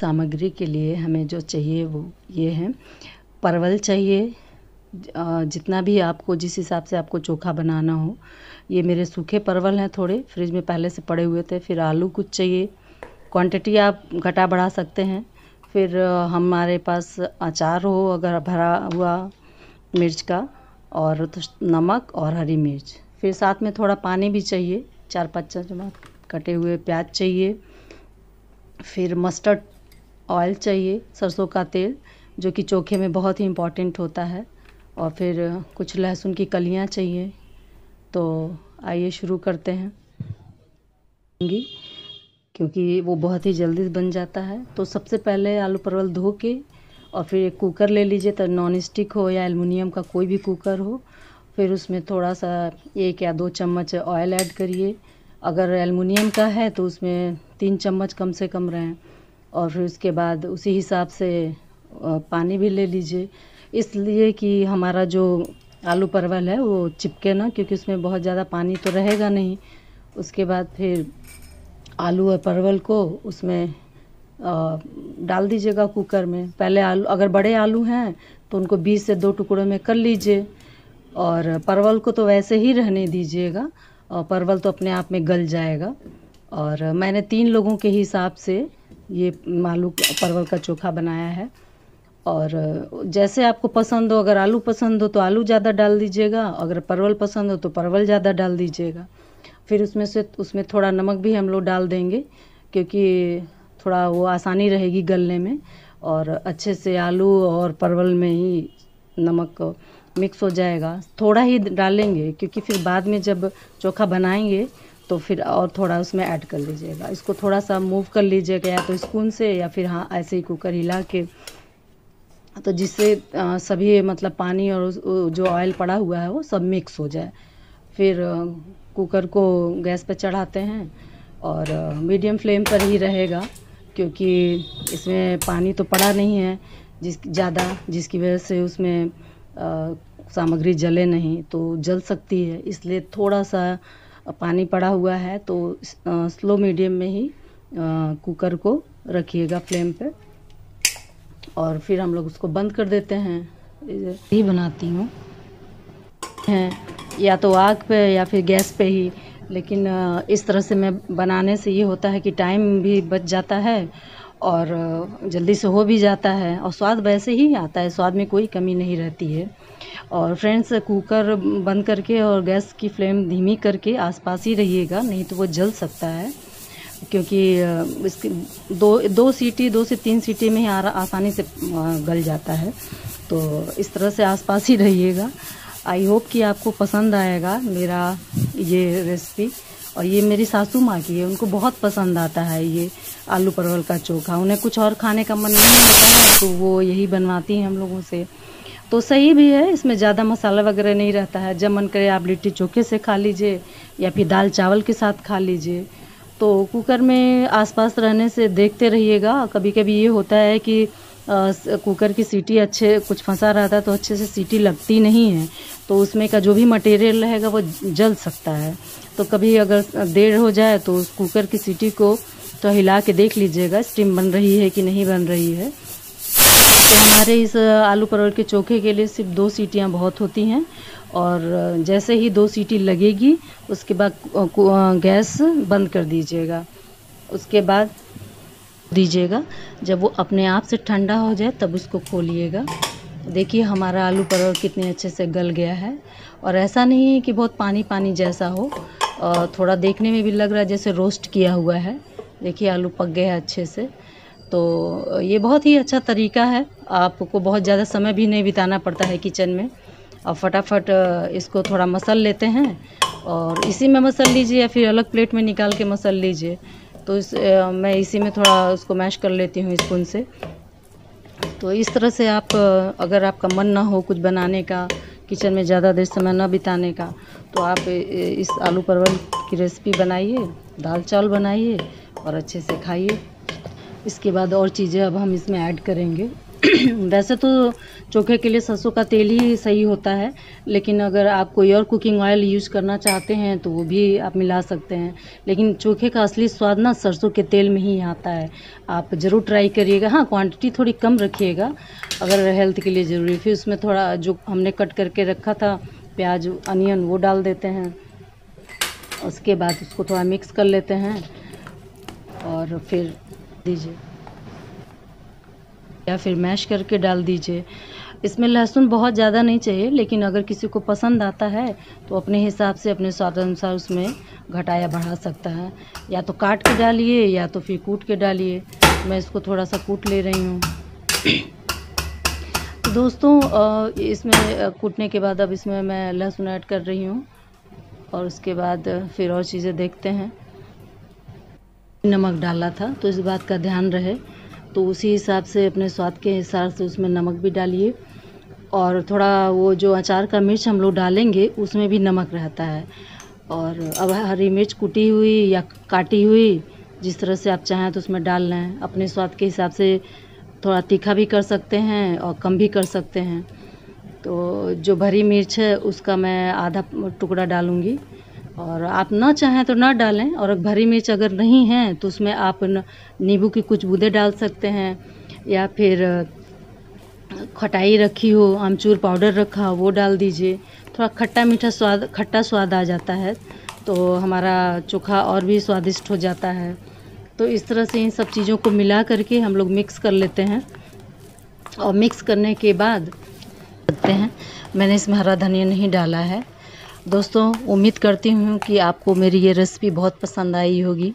सामग्री के लिए हमें जो चाहिए वो ये है, परवल चाहिए, जितना भी आपको जिस हिसाब से आपको चोखा बनाना हो। ये मेरे सूखे परवल हैं, थोड़े फ्रिज में पहले से पड़े हुए थे। फिर आलू कुछ चाहिए, क्वांटिटी आप घटा बढ़ा सकते हैं। फिर हमारे पास अचार हो अगर भरा हुआ मिर्च का, और तो नमक और हरी मिर्च। फिर साथ में थोड़ा पानी भी चाहिए, 4-5 चम्मच कटे हुए प्याज चाहिए। फिर मस्टर्ड ऑयल चाहिए, सरसों का तेल, जो कि चोखे में बहुत ही इम्पॉर्टेंट होता है। और फिर कुछ लहसुन की कलियां चाहिए। तो आइए शुरू करते हैं, क्योंकि वो बहुत ही जल्दी बन जाता है। तो सबसे पहले आलू परवल धो के और फिर एक कुकर ले लीजिए, तो नॉन स्टिक हो या एल्युमिनियम का कोई भी कुकर हो। फिर उसमें थोड़ा सा 1 या 2 चम्मच ऑयल ऐड करिए। अगर एल्युमिनियम का है तो उसमें 3 चम्मच कम से कम रहें। और फिर उसके बाद उसी हिसाब से पानी भी ले लीजिए, इसलिए कि हमारा जो आलू परवल है वो चिपके ना, क्योंकि उसमें बहुत ज़्यादा पानी तो रहेगा नहीं। उसके बाद फिर आलू और परवल को उसमें डाल दीजिएगा कुकर में। पहले आलू, अगर बड़े आलू हैं तो उनको 20 से 2 टुकड़ों में कर लीजिए, और परवल को तो वैसे ही रहने दीजिएगा, और परवल तो अपने आप में गल जाएगा। और मैंने 3 लोगों के हिसाब से ये आलू परवल का चोखा बनाया है। और जैसे आपको पसंद हो, अगर आलू पसंद हो तो आलू ज़्यादा डाल दीजिएगा, अगर परवल पसंद हो तो परवल ज़्यादा डाल दीजिएगा। फिर उसमें थोड़ा नमक भी हम लोग डाल देंगे, क्योंकि थोड़ा वो आसानी रहेगी गलने में, और अच्छे से आलू और परवल में ही नमक मिक्स हो जाएगा। थोड़ा ही डालेंगे, क्योंकि फिर बाद में जब चोखा बनाएंगे तो फिर और थोड़ा उसमें ऐड कर लीजिएगा। इसको थोड़ा सा मूव कर लीजिएगा, या तो स्पून से या फिर हाँ ऐसे ही कुकर हिला के, तो जिससे सभी मतलब पानी और जो ऑयल पड़ा हुआ है वो सब मिक्स हो जाए। फिर कुकर को गैस पे चढ़ाते हैं, और मीडियम फ्लेम पर ही रहेगा, क्योंकि इसमें पानी तो पड़ा नहीं है जिसकी वजह से उसमें सामग्री जले नहीं, तो जल सकती है। इसलिए थोड़ा सा पानी पड़ा हुआ है, तो स्लो मीडियम में ही कुकर को रखिएगा फ्लेम पे, और फिर हम लोग उसको बंद कर देते हैं। यही बनाती हूँ या तो आग पे या फिर गैस पे ही, लेकिन इस तरह से मैं बनाने से ये होता है कि टाइम भी बच जाता है, और जल्दी से हो भी जाता है, और स्वाद वैसे ही आता है, स्वाद में कोई कमी नहीं रहती है। और फ्रेंड्स, कुकर बंद करके और गैस की फ्लेम धीमी करके आसपास ही रहिएगा, नहीं तो वो जल सकता है, क्योंकि इसकी 2 से 3 सीटी में ही आसानी से गल जाता है। तो इस तरह से आसपास ही रहिएगा। आई होप कि आपको पसंद आएगा मेरा ये रेसिपी, और ये मेरी सासू माँ की है, उनको बहुत पसंद आता है ये आलू परवल का चोखा। उन्हें कुछ और खाने का मन नहीं होता है, तो वो यही बनवाती हैं हम लोगों से। तो सही भी है, इसमें ज़्यादा मसाला वगैरह नहीं रहता है। जब मन करे आप लिट्टी चोखे से खा लीजिए, या फिर दाल चावल के साथ खा लीजिए। तो कुकर में आसपास रहने से देखते रहिएगा। कभी कभी ये होता है कि कुकर की सीटी अच्छे कुछ फंसा रहता है, तो अच्छे से सीटी लगती नहीं है, तो उसमें का जो भी मटेरियल रहेगा वो जल सकता है। तो कभी अगर देर हो जाए तो उस कुकर की सीटी को तो हिला के देख लीजिएगा, स्टीम बन रही है कि नहीं बन रही है। तो हमारे इस आलू परवल के चोखे के लिए सिर्फ 2 सीटियाँ बहुत होती हैं, और जैसे ही 2 सीटी लगेगी उसके बाद गैस बंद कर दीजिएगा। उसके बाद दीजिएगा, जब वो अपने आप से ठंडा हो जाए तब उसको खोलिएगा। देखिए हमारा आलू परवल कितने अच्छे से गल गया है, और ऐसा नहीं है कि बहुत पानी पानी जैसा हो, थोड़ा देखने में भी लग रहा है जैसे रोस्ट किया हुआ है। देखिए आलू पक गए हैं अच्छे से। तो ये बहुत ही अच्छा तरीका है, आपको बहुत ज़्यादा समय भी नहीं बिताना पड़ता है किचन में। अब फटाफट इसको थोड़ा मसल लेते हैं, और इसी में मसल लीजिए या फिर अलग प्लेट में निकाल के मसल लीजिए। तो मैं इसी में थोड़ा उसको मैश कर लेती हूँ स्पून से। तो इस तरह से आप, अगर आपका मन ना हो कुछ बनाने का, किचन में ज़्यादा देर समय ना बिताने का, तो आप इस आलू परवल की रेसिपी बनाइए, दाल चावल बनाइए और अच्छे से खाइए। इसके बाद और चीज़ें अब हम इसमें ऐड करेंगे। वैसे तो चोखे के लिए सरसों का तेल ही सही होता है, लेकिन अगर आप कोई और कुकिंग ऑयल यूज़ करना चाहते हैं तो वो भी आप मिला सकते हैं। लेकिन चोखे का असली स्वाद ना सरसों के तेल में ही आता है। आप ज़रूर ट्राई करिएगा। हाँ, क्वांटिटी थोड़ी कम रखिएगा अगर हेल्थ के लिए ज़रूरी। फिर उसमें थोड़ा जो हमने कट करके रखा था प्याज अनियन वो डाल देते हैं। उसके बाद उसको थोड़ा मिक्स कर लेते हैं और फिर दीजिए या फिर मैश करके डाल दीजिए। इसमें लहसुन बहुत ज़्यादा नहीं चाहिए, लेकिन अगर किसी को पसंद आता है तो अपने हिसाब से अपने स्वाद अनुसार उसमें घटा या बढ़ा सकता है। या तो काट के डालिए या तो फिर कूट के डालिए। मैं इसको थोड़ा सा कूट ले रही हूँ। दोस्तों इसमें कूटने के बाद अब इसमें मैं लहसुन ऐड कर रही हूँ और उसके बाद फिर और चीज़ें देखते हैं। नमक डाला था तो इस बात का ध्यान रहे, तो उसी हिसाब से अपने स्वाद के हिसाब से उसमें नमक भी डालिए। और थोड़ा वो जो अचार का मिर्च हम लोग डालेंगे उसमें भी नमक रहता है। और अब हरी मिर्च कुटी हुई या काटी हुई जिस तरह से आप चाहें तो उसमें डाल लें। अपने स्वाद के हिसाब से थोड़ा तीखा भी कर सकते हैं और कम भी कर सकते हैं। तो जो भरी मिर्च है उसका मैं आधा टुकड़ा डालूँगी और आप ना चाहें तो ना डालें। और भरी मिर्च अगर नहीं है तो उसमें आप नींबू की कुछ बूंदें डाल सकते हैं, या फिर खटाई रखी हो, आमचूर पाउडर रखा हो वो डाल दीजिए। थोड़ा खट्टा स्वाद आ जाता है तो हमारा चोखा और भी स्वादिष्ट हो जाता है। तो इस तरह से इन सब चीज़ों को मिला करके हम लोग मिक्स कर लेते हैं। और मिक्स करने के बाद करते हैं, मैंने इसमें हरा धनिया नहीं डाला है। दोस्तों उम्मीद करती हूँ कि आपको मेरी ये रेसिपी बहुत पसंद आई होगी।